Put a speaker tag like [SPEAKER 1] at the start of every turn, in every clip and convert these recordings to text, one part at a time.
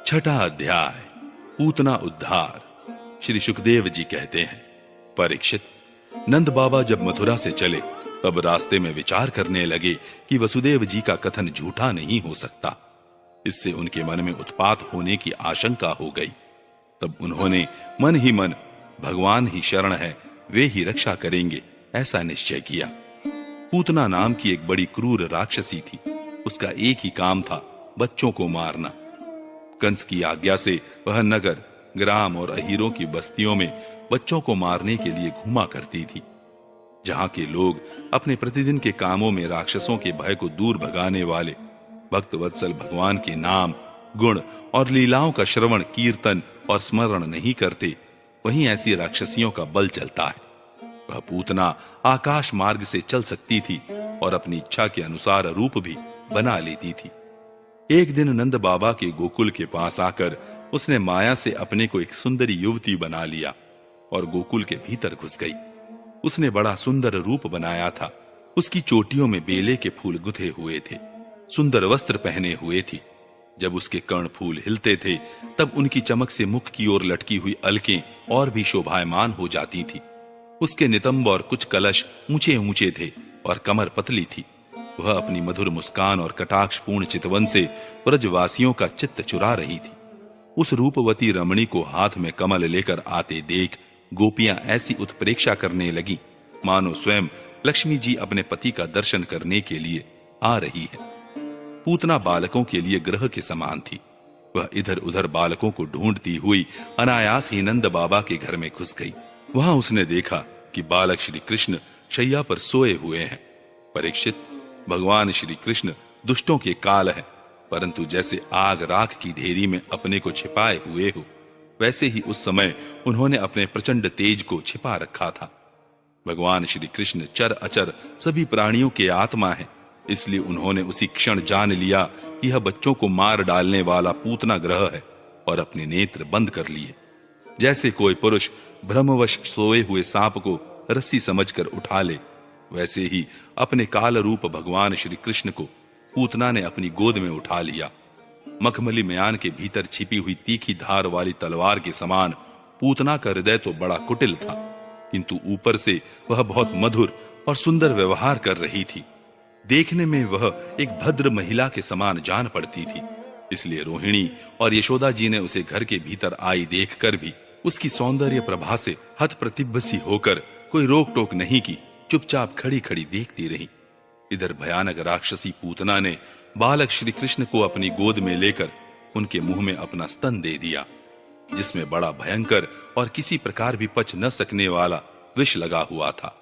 [SPEAKER 1] छठा अध्याय पूतना उद्धार। श्री सुखदेव जी कहते हैं, परीक्षित, नंद बाबा जब मथुरा से चले तब रास्ते में विचार करने लगे कि वसुदेव जी का कथन झूठा नहीं हो सकता। इससे उनके मन में उत्पात होने की आशंका हो गई। तब उन्होंने मन ही मन भगवान ही शरण है, वे ही रक्षा करेंगे, ऐसा निश्चय किया। पूतना नाम की एक बड़ी क्रूर राक्षसी थी। उसका एक ही काम था, बच्चों को मारना। कंस की आज्ञा से वह नगर, ग्राम और अहीरों की बस्तियों में बच्चों को मारने के लिए घूमा करती थी। जहां के लोग अपने प्रतिदिन के कामों में राक्षसों के भय को दूर भगाने वाले भक्त वत्सल भगवान के नाम, गुण और लीलाओं का श्रवण, कीर्तन और स्मरण नहीं करते, वहीं ऐसी राक्षसियों का बल चलता है। वह पूतना आकाश मार्ग से चल सकती थी और अपनी इच्छा के अनुसार रूप भी बना लेती थी। एक दिन नंद बाबा के गोकुल के पास आकर उसने माया से अपने को एक सुंदरी युवती बना लिया और गोकुल के भीतर घुस गई। उसने बड़ा सुंदर रूप बनाया था। उसकी चोटियों में बेले के फूल गुथे हुए थे, सुंदर वस्त्र पहने हुए थी। जब उसके कर्ण फूल हिलते थे तब उनकी चमक से मुख की ओर लटकी हुई अलकें और भी शोभायमान हो जाती थी। उसके नितंब और कुछ कलश ऊंचे ऊंचे थे और कमर पतली थी। वह अपनी मधुर मुस्कान और कटाक्षपूर्ण चितवन से ब्रजवासियों का चित्त चुरा रही थी। उस रूपवती रमणी को हाथ में कमल लेकर आते देख गोपियां ऐसी उत्प्रेक्षा करने लगी मानो स्वयं लक्ष्मी जी अपने पति का दर्शन करने के लिए आ रही है। पूतना बालकों के लिए ग्रह के समान थी। वह इधर उधर बालकों को ढूंढती हुई अनायास ही नंद बाबा के घर में घुस गई। वहां उसने देखा कि बालक श्री कृष्ण शैया पर सोए हुए हैं। परीक्षित, भगवान श्री कृष्ण दुष्टों के काल है, परंतु जैसे आग राख की ढेरी में अपने को छिपाए हुए हो, वैसे ही उस समय उन्होंने अपने प्रचंड तेज को छिपा रखा था। भगवान श्री कृष्ण चर अचर सभी प्राणियों के आत्मा है, इसलिए उन्होंने उसी क्षण जान लिया कि यह बच्चों को मार डालने वाला पूतना ग्रह है और अपने नेत्र बंद कर लिए। जैसे कोई पुरुष भ्रमवश सोए हुए सांप को रस्सी समझकर उठा ले, वैसे ही अपने काल रूप भगवान श्री कृष्ण को पूतना ने अपनी गोद में उठा लिया। मखमली म्यान के भीतर छिपी हुई तीखी धार वाली तलवार के समान पूतना का हृदय तो बड़ा कुटिल था, किंतु ऊपर से वह बहुत मधुर और सुंदर व्यवहार कर रही थी। देखने में वह एक भद्र महिला के समान जान पड़ती थी। इसलिए रोहिणी और यशोदा जी ने उसे घर के भीतर आई देखकर भी उसकी सौंदर्य प्रभा से हतप्रतिभ सी होकर कोई रोक टोक नहीं की, चुपचाप खड़ी खड़ी देखती रही। इधर भयानक राक्षसी पूतना ने बालक श्री कृष्ण को अपनी गोद में लेकर उनके मुंह में अपना स्तन दे दिया, जिसमें बड़ा भयंकर और किसी प्रकार भी पच न सकने वाला विष लगा हुआ था।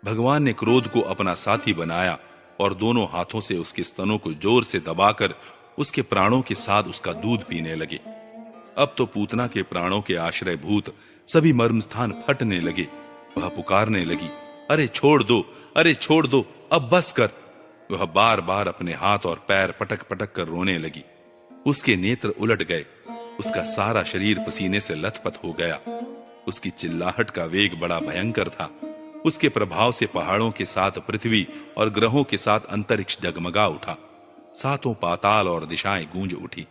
[SPEAKER 1] भगवान ने क्रोध को अपना साथी बनाया और दोनों हाथों से उसके स्तनों को जोर से दबाकर उसके प्राणों के साथ उसका दूध पीने लगे। अब तो पूतना के प्राणों के आश्रय भूत सभी मर्म स्थान फटने लगे। वह पुकारने लगी, अरे छोड़ दो, अरे छोड़ दो, अब बस कर। वह बार बार अपने हाथ और पैर पटक पटक कर रोने लगी। उसके नेत्र उलट गए, उसका सारा शरीर पसीने से लथपथ हो गया। उसकी चिल्लाहट का वेग बड़ा भयंकर था। उसके प्रभाव से पहाड़ों के साथ पृथ्वी और ग्रहों के साथ अंतरिक्ष डगमगा उठा। सातों पाताल और दिशाएं गूंज उठी।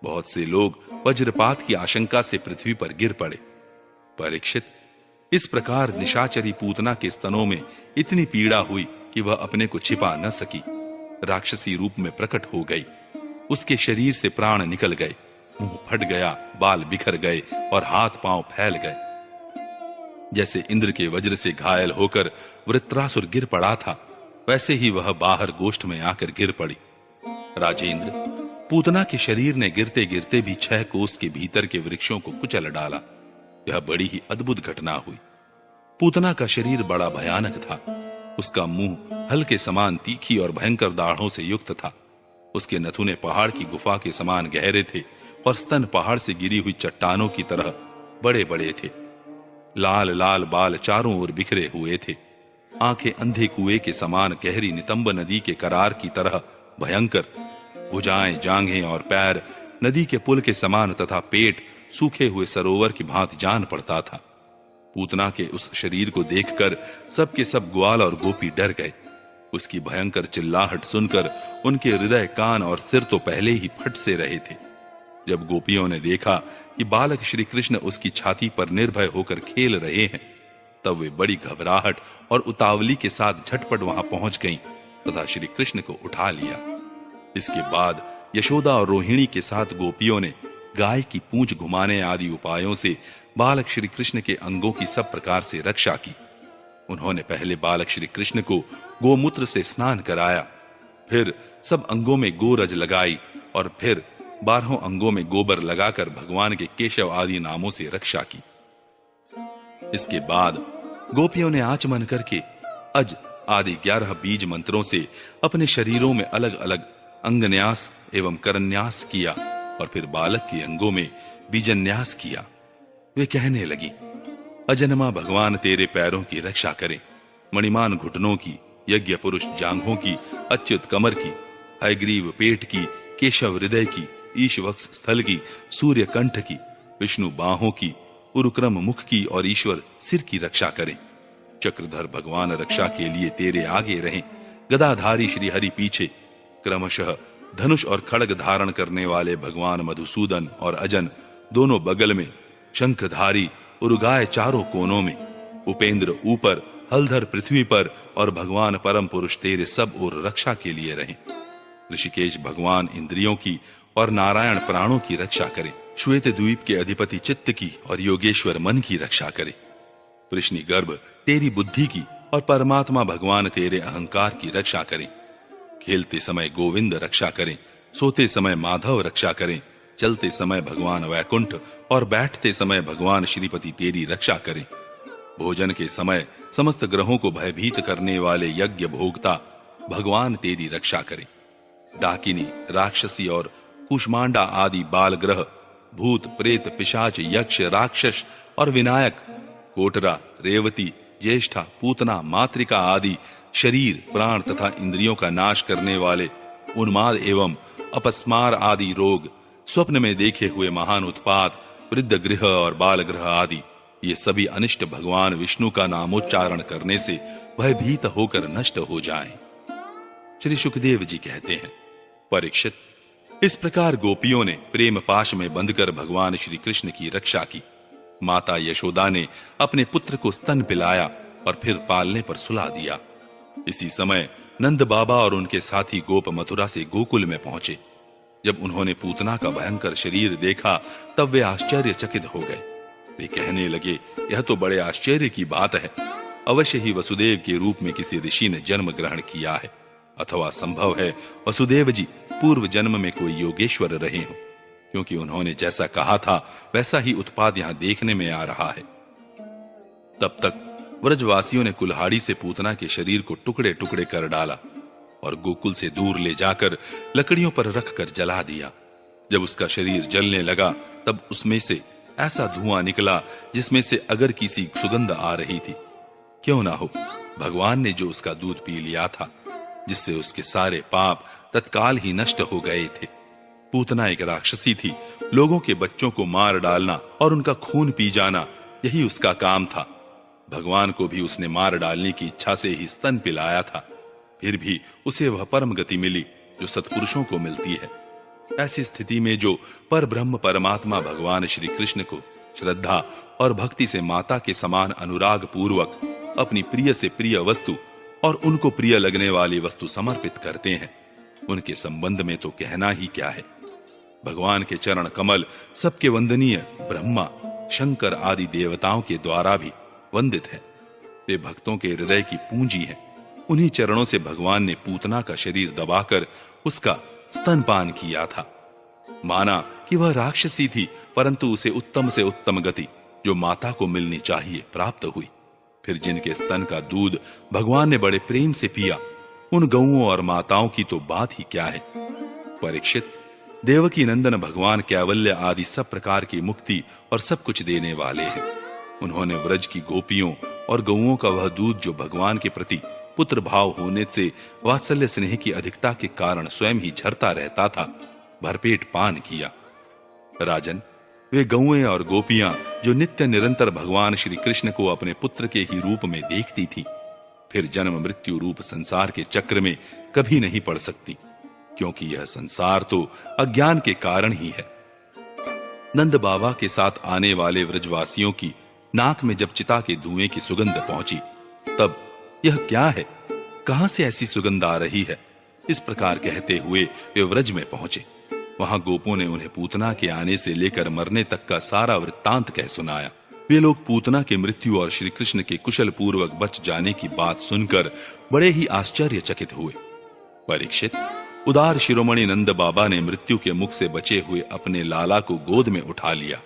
[SPEAKER 1] बहुत से लोग वज्रपात की आशंका से पृथ्वी पर गिर पड़े। परीक्षित, इस प्रकार निशाचरी पूतना के स्तनों में इतनी पीड़ा हुई कि वह अपने को छिपा न सकी। राक्षसी रूप में प्रकट हो गई। उसके शरीर से प्राण निकल गए, मुंह फट गया, बाल बिखर गए और हाथ पांव फैल गए। जैसे इंद्र के वज्र से घायल होकर वृत्रासुर गिर पड़ा था, वैसे ही वह बाहर गोष्ठ में आकर गिर पड़ी। राजेंद्र, पूतना के शरीर ने गिरते गिरते भी 6 कोस के भीतर के वृक्षों को कुचल डाला। यह बड़ी ही अद्भुत घटना हुई। पूतना का शरीर बड़ा भयानक था। उसका मुंह हल के समान तीखी और भयंकर दाढ़ों से युक्त था। उसके नथुने पहाड़ की गुफा के समान गहरे थे और स्तन पहाड़ से गिरी हुई चट्टानों की तरह बड़े बड़े थे। लाल लाल बाल चारों ओर बिखरे हुए थे। आंखें अंधे कुएं के समान गहरी नितंब नदी के करार की तरह भयंकर। भुजाएं, जांघें और पैर नदी के पुल के समान तथा पेट सूखे हुए सरोवर की भांति जान पड़ता था। पूतना के उस शरीर को देखकर सबके सब ग्वाल और गोपी डर गए। उसकी भयंकर चिल्लाहट सुनकर उनके हृदय, कान और सिर तो पहले ही फट से रहे थे। जब गोपियों ने देखा कि बालक श्री कृष्ण उसकी छाती पर निर्भय होकर खेल रहे हैं, तब वे बड़ी घबराहट और उतावली के साथ झटपट वहां पहुंच गईं तथा श्री कृष्ण को उठा लिया। इसके बाद यशोदा और रोहिणी के साथ गोपियों ने गाय की पूंछ घुमाने आदि उपायों से बालक श्री कृष्ण के अंगों की सब प्रकार से रक्षा की। उन्होंने पहले बालक श्री कृष्ण को गोमूत्र से स्नान कराया, फिर सब अंगों में गोरज लगाई और फिर 12 अंगों में गोबर लगाकर भगवान के केशव आदि नामों से रक्षा की। इसके बाद गोपियों ने आचमन करके अज आदि 11 बीज मंत्रों से अपने शरीरों में अलग अलग अंगन्यास एवं करन्यास किया और फिर बालक के अंगों में बीजन्यास किया। वे कहने लगी, अजन्मा भगवान तेरे पैरों की रक्षा करे, मणिमान घुटनों की, यज्ञ पुरुष जांघों की, अच्युत कमर की, हयग्रीव पेट की, केशव हृदय की, ईशवक्ष स्थल की, सूर्य कंठ की, विष्णु बाहों की, उरुक्रम मुख की और ईश्वर सिर की रक्षा करें। चक्रधर भगवान रक्षा के लिए तेरे आगे रहें, गदाधारी श्री हरि पीछे, क्रमशः धनुष और खड़ग धारण करने वाले भगवान मधुसूदन और अजन दोनों बगल में, शंखधारी उरुगाय चारों कोनों में, उपेंद्र ऊपर, हलधर पृथ्वी पर और भगवान परम पुरुष तेरे सब ओर रक्षा के लिए रहें। ऋषिकेश भगवान इंद्रियों की और नारायण प्राणों की रक्षा करे, श्वेत द्वीप के अधिपति चित्त की और योगेश्वर मन की रक्षा करे, कृष्णी गर्भ तेरी बुद्धि की और परमात्मा भगवान तेरे अहंकार की रक्षा करें। खेलते समय गोविंद रक्षा करें, सोते समय माधव रक्षा करें, चलते समय भगवान वैकुंठ और बैठते समय भगवान श्रीपति तेरी रक्षा करें। भोजन के समय समस्त ग्रहों को भयभीत करने वाले यज्ञ भोक्ता भगवान तेरी रक्षा करें। डाकिनी, राक्षसी और कुष्मांडा आदि बाल ग्रह, भूत प्रेत पिशाच यक्ष राक्षस और विनायक, कोटरा, रेवती, ज्येष्ठा, पूतना, मातृका आदि शरीर, प्राण तथा इंद्रियों का नाश करने वाले उन्माद एवं अपस्मार आदि रोग, स्वप्न में देखे हुए महान उत्पात, वृद्ध गृह और बाल गृह आदि, ये सभी अनिष्ट भगवान विष्णु का नामोच्चारण करने से भयभीत होकर नष्ट हो जाएं। श्री सुखदेव जी कहते हैं, परीक्षित, इस प्रकार गोपियों ने प्रेम पाश में बंधकर भगवान श्री कृष्ण की रक्षा की। माता यशोदा ने अपने पुत्र को स्तन पिलाया और फिर पालने पर सुला दिया। इसी समय नंद बाबा और उनके साथी गोप मथुरा से गोकुल में पहुंचे। जब उन्होंने पूतना का भयंकर शरीर देखा तब वे आश्चर्यचकित हो गए। वे कहने लगे, यह तो बड़े आश्चर्य की बात है। अवश्य ही वसुदेव के रूप में किसी ऋषि ने जन्म ग्रहण किया है, अथवा संभव है वसुदेव जी पूर्व जन्म में कोई योगेश्वर रहे हो, क्योंकि उन्होंने जैसा कहा था वैसा ही उत्पाद यहां देखने में आ रहा है। तब तक व्रजवासियों ने कुल्हाड़ी से पूतना के शरीर को टुकड़े टुकड़े कर डाला और गोकुल से दूर ले जाकर लकड़ियों पर रखकर जला दिया। जब उसका शरीर जलने लगा तब उसमें से ऐसा धुआं निकला जिसमें से अगर किसी सुगंध आ रही थी। क्यों ना हो, भगवान ने जो उसका दूध पी लिया था, जिससे उसके सारे पाप तत्काल ही नष्ट हो गए थे। पूतना एक राक्षसी थी। लोगों के बच्चों को मार डालना और उनका खून पी जाना, यही उसका काम था। भगवान को भी उसने मार डालने की इच्छा से ही स्तन पिलाया था। फिर भी उसे वह परम गति मिली जो सत्पुरुषों को मिलती है। ऐसी स्थिति में जो पर ब्रह्म परमात्मा भगवान श्री कृष्ण को श्रद्धा और भक्ति से माता के समान अनुराग पूर्वक अपनी प्रिय से प्रिय वस्तु और उनको प्रिय लगने वाली वस्तु समर्पित करते हैं, उनके संबंध में तो कहना ही क्या है। भगवान के चरण कमल सबके वंदनीय ब्रह्मा, शंकर आदि देवताओं के द्वारा भी वंदित है। वे भक्तों के हृदय की पूंजी है। उन्हीं चरणों से भगवान ने पूतना का शरीर दबाकर उसका स्तनपान किया था। माना कि वह राक्षसी थी, परंतु उसे उत्तम से उत्तम गति जो माता को मिलनी चाहिए प्राप्त हुई। फिर जिनके स्तन का दूध भगवान ने बड़े प्रेम से पिया, उन गौओं और माताओं की तो बात ही क्या है। परीक्षित, देवकी नंदन भगवान कैवल्य आदि सब प्रकार की मुक्ति और सब कुछ देने वाले हैं। उन्होंने व्रज की गोपियों और गौओं का वह दूध जो भगवान के प्रति पुत्र भाव होने से वात्सल्य स्नेह की अधिकता के कारण स्वयं ही झरता रहता था, भरपेट पान किया। राजन, वे गौएं और गोपियां जो नित्य निरंतर भगवान श्री कृष्ण को अपने पुत्र के ही रूप में देखती थी, फिर जन्म मृत्यु रूप संसार के चक्र में कभी नहीं पड़ सकती, क्योंकि यह संसार तो अज्ञान के कारण ही है। नंद बाबा के साथ आने वाले व्रजवासियों की नाक में जब चिता के धुएं की सुगंध पहुंची, तब यह क्या है, कहां से ऐसी सुगंध आ रही है, इस प्रकार कहते हुए वे व्रज में पहुंचे। वहां गोपों ने उन्हें पूतना के आने से लेकर मरने तक का सारा वृत्तांत कह सुनाया। वे लोग पूतना के मृत्यु और श्री कृष्ण के कुशल पूर्वक बच जाने की बात सुनकर बड़े ही आश्चर्यचकित हुए। परीक्षित, उदार शिरोमणि नंद बाबा ने मृत्यु के मुख से बचे हुए अपने लाला को गोद में उठा लिया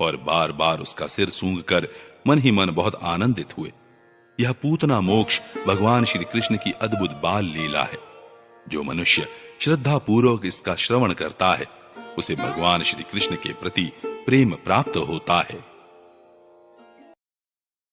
[SPEAKER 1] और बार बार उसका सिर सूंघकर मन ही मन बहुत आनंदित हुए। यह पूतना मोक्ष भगवान श्री कृष्ण की अद्भुत बाल लीला है। जो मनुष्य श्रद्धा पूर्वक इसका श्रवण करता है, उसे भगवान श्री कृष्ण के प्रति प्रेम प्राप्त होता है।